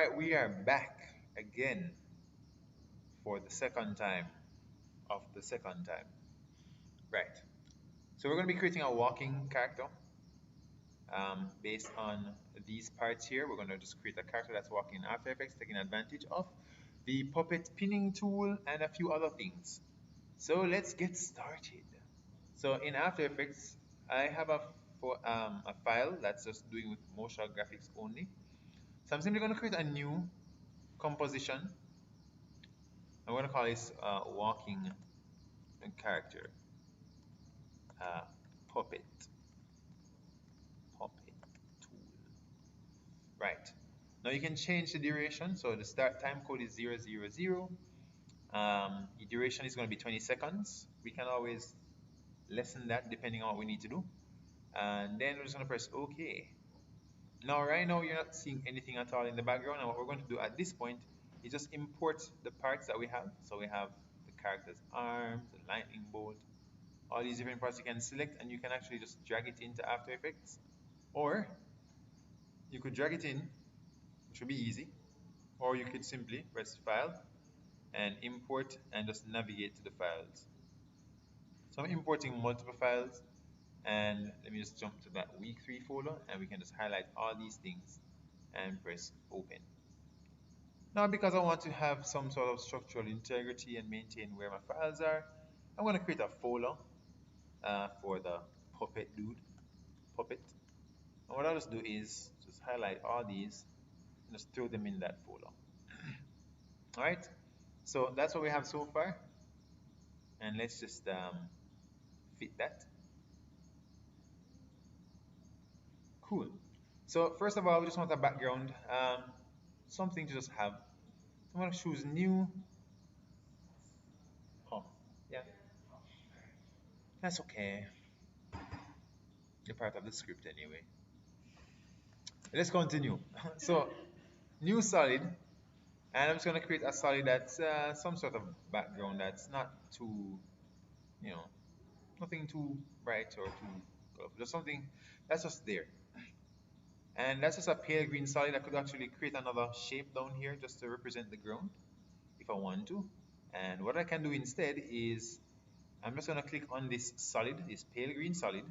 Alright, we are back again for the second time of the second time. Right. So we're going to be creating a walking character based on these parts here. We're going to just create a character that's walking in After Effects, taking advantage of the puppet pinning tool and a few other things. So let's get started. So in After Effects, I have a file that's just doing with motion graphics only. So I'm simply going to create a new composition. I'm going to call this walking character uh, puppet tool. Right. Now you can change the duration. So the start time code is 000. The duration is going to be 20 seconds. We can always lessen that depending on what we need to do. And then we're just going to press OK. Now, right now, you're not seeing anything at all in the background. And what we're going to do at this point is just import the parts that we have. So we have the character's arms, the lightning bolt, all these different parts you can select, and you can actually just drag it into After Effects. Or you could drag it in, which would be easy. Or you could simply press File and Import and just navigate to the files. So I'm importing multiple files, and let me just jump to that week 3 folder, and we can just highlight all these things and press Open. Now, because I want to have some sort of structural integrity and maintain where my files are, I'm going to create a folder for the puppet. And what I'll just do is just highlight all these and just throw them in that folder. Alright, so that's what we have so far. And let's just fit that. Cool. So first of all, we just want a background, something to just have. So I'm going to choose new. Oh, yeah, that's okay. You're part of the script anyway. Let's continue. So new solid, and I'm just going to create a solid that's some sort of background that's not too, nothing too bright or too colorful, just something that's just there. And that's just a pale green solid. I could actually create another shape down here just to represent the ground if I want to. And what I can do instead is I'm just going to click on this solid, this pale green solid,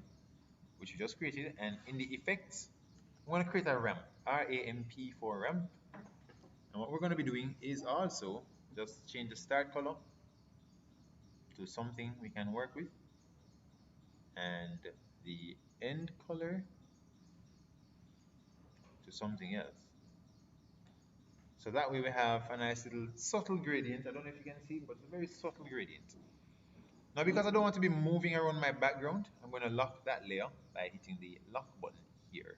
which we just created, and in the effects, I'm going to create a ramp, R-A-M-P for ramp. And what we're going to be doing is also just change the start color to something we can work with, and the end color to something else. So that way we have a nice little subtle gradient. I don't know if you can see, but it's a very subtle gradient. Now, because I don't want to be moving around my background, I'm going to lock that layer by hitting the lock button here.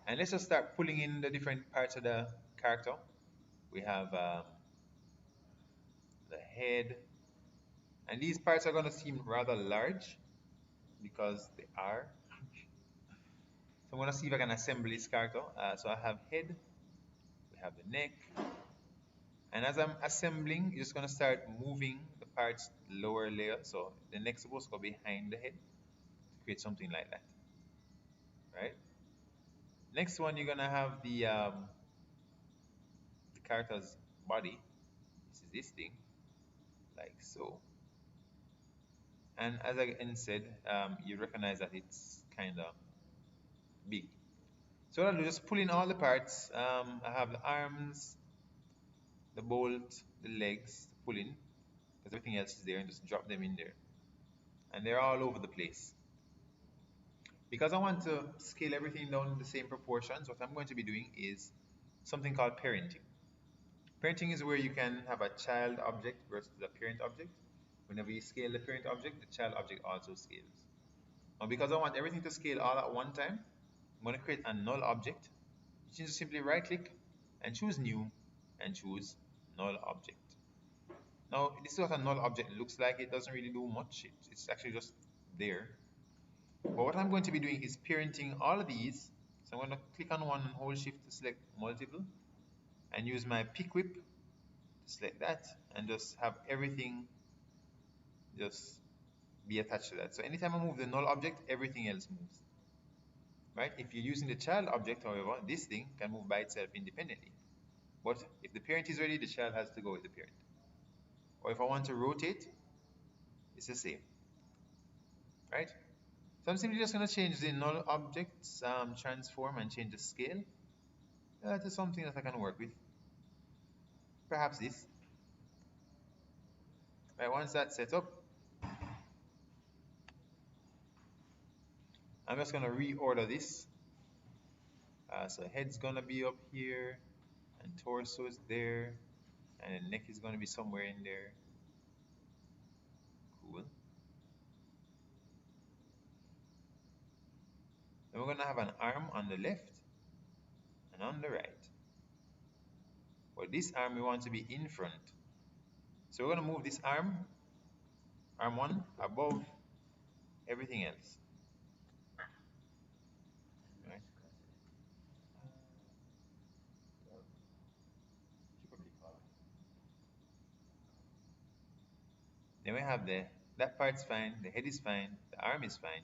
And let's just start pulling in the different parts of the character. We have the head, and these parts are going to seem rather large because they are. So I'm going to see if I can assemble this character. So I have head, we have the neck, and as I'm assembling, you're just going to start moving the parts lower layer. So the neck's supposed to go behind the head to create something like that, right? Next one, you're going to have the character's body. This is this thing, like so. And as I said, you recognize that it's kind of big. So what I'll do, just pull in all the parts. I have the arms, the bolt, the legs to pull in, because everything else is there, and just drop them in there. And they're all over the place. Because I want to scale everything down in the same proportions, what I'm going to be doing is something called parenting. Parenting is where you can have a child object versus a parent object. Whenever you scale the parent object, the child object also scales. Now, because I want everything to scale all at one time, I'm going to create a null object. You can just simply right click and choose new and choose null object. Now, this is what a null object looks like. It doesn't really do much. It's actually just there. But what I'm going to be doing is parenting all of these. So I'm going to click on one and hold shift to select multiple and use my pick whip to select that and just have everything just be attached to that. So anytime I move the null object, everything else moves. Right? If you're using the child object, however, this thing can move by itself independently. But if the parent is ready, the child has to go with the parent. Or if I want to rotate, it's the same, right? So I'm simply just going to change the null objects transform and change the scale to something that I can work with. Perhaps this. Right, once that's set up, I'm just going to reorder this. So head's going to be up here, and torso is there, and the neck is going to be somewhere in there. Cool. Then we're going to have an arm on the left and on the right. But this arm we want to be in front. So we're going to move this arm one, above everything else. Right? Then we have that part's fine, the head is fine, the arm is fine.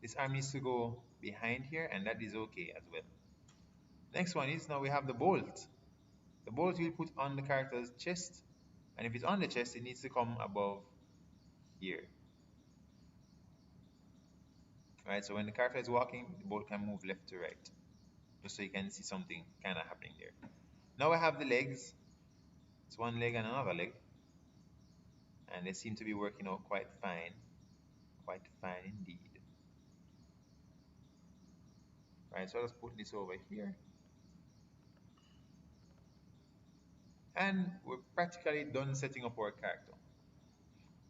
This arm needs to go behind here, and that is okay as well. Next one is now we have the bolt. The bolt we'll put on the character's chest, and if it's on the chest, it needs to come above here. Right, so when the character is walking, the bolt can move left to right, just so you can see something kind of happening there. Now I have the legs. It's one leg and another leg, and they seem to be working out quite fine indeed. Right, so I'll just put this over here, and we're practically done setting up our character.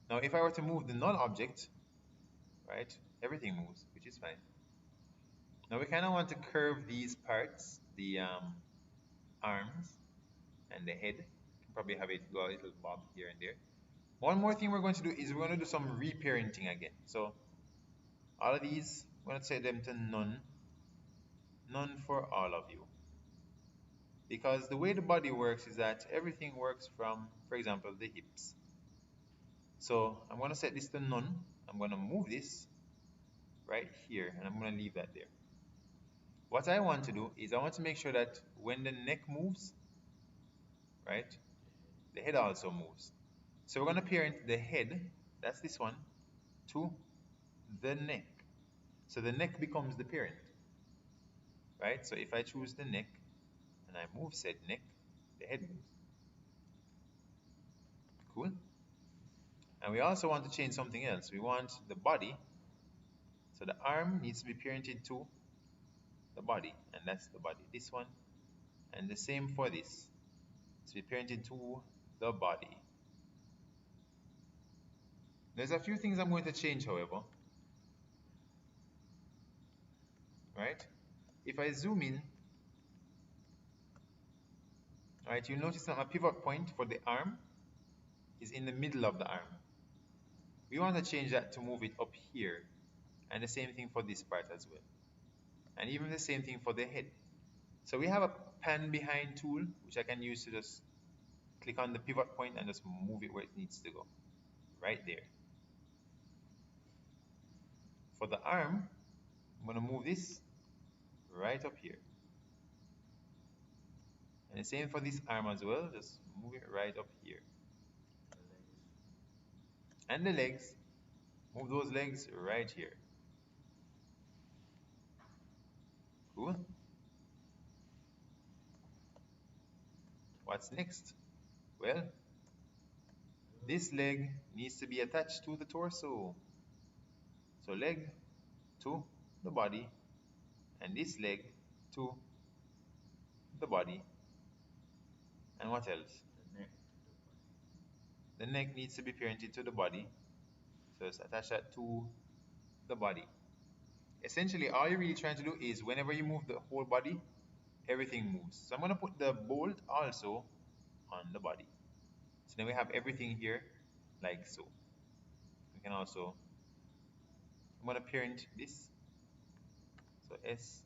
Now if I were to move the null object, right, everything moves, which is fine. Now we kind of want to curve these parts, the arms and the head. Probably have it go a little bob here and there. One more thing we're going to do is we're going to do some reparenting again. So all of these, I'm going to set them to none. None for all of you. Because the way the body works is that everything works from, for example, the hips. So I'm going to set this to none. I'm going to move this right here, and I'm going to leave that there. What I want to do is I want to make sure that when the neck moves, right, the head also moves. So we're going to parent the head, that's this one, to the neck. So the neck becomes the parent, right? So if I choose the neck and I move said neck, the head moves. Cool. And we also want to change something else. We want the body, so the arm needs to be parented to the body, and that's the body, this one. And the same for this, it's be parented to the body. There's a few things I'm going to change, however. Right? If I zoom in, right, you'll notice that my pivot point for the arm is in the middle of the arm. We want to change that to move it up here, and the same thing for this part as well, and even the same thing for the head. So we have a pan behind tool which I can use to just click on the pivot point and just move it where it needs to go, right there. For the arm, I'm going to move this right up here, and the same for this arm as well, just move it right up here. And the legs, move those legs right here. Cool. What's next? Well, this leg needs to be attached to the torso. So leg to the body, and this leg to the body. And what else? The neck needs to be parented to the body. So let's attach that to the body. Essentially, all you're really trying to do is whenever you move the whole body, everything moves. So I'm going to put the bolt also on the body. So then we have everything here like so. We can also, I'm going to parent this. So S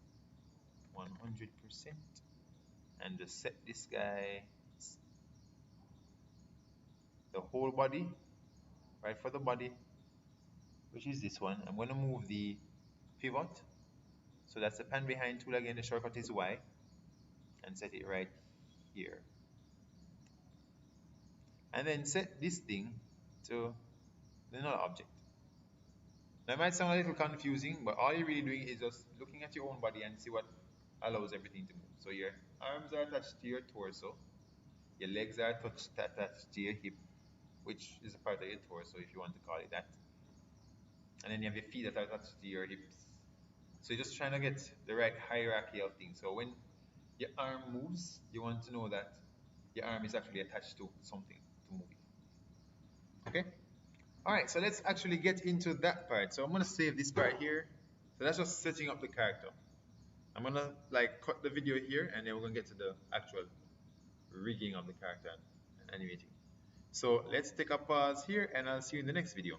100%, and just set this guy, the whole body, right, for the body, which is this one. I'm going to move the pivot. So that's the pan behind tool again, the shortcut is Y, and set it right here. And then set this thing to the null object. Now it might sound a little confusing, but all you're really doing is just looking at your own body and see what allows everything to move. So your arms are attached to your torso, your legs are attached to your hip, which is a part of your torso if you want to call it that. And then you have your feet that are attached to your hips. So you're just trying to get the right hierarchy of things. So when your arm moves, you want to know that your arm is actually attached to something to move it. Okay? Alright, so let's actually get into that part. So I'm gonna save this part here. So that's just setting up the character. I'm gonna like cut the video here and then we're gonna get to the actual rigging of the character and animating. So let's take a pause here and I'll see you in the next video.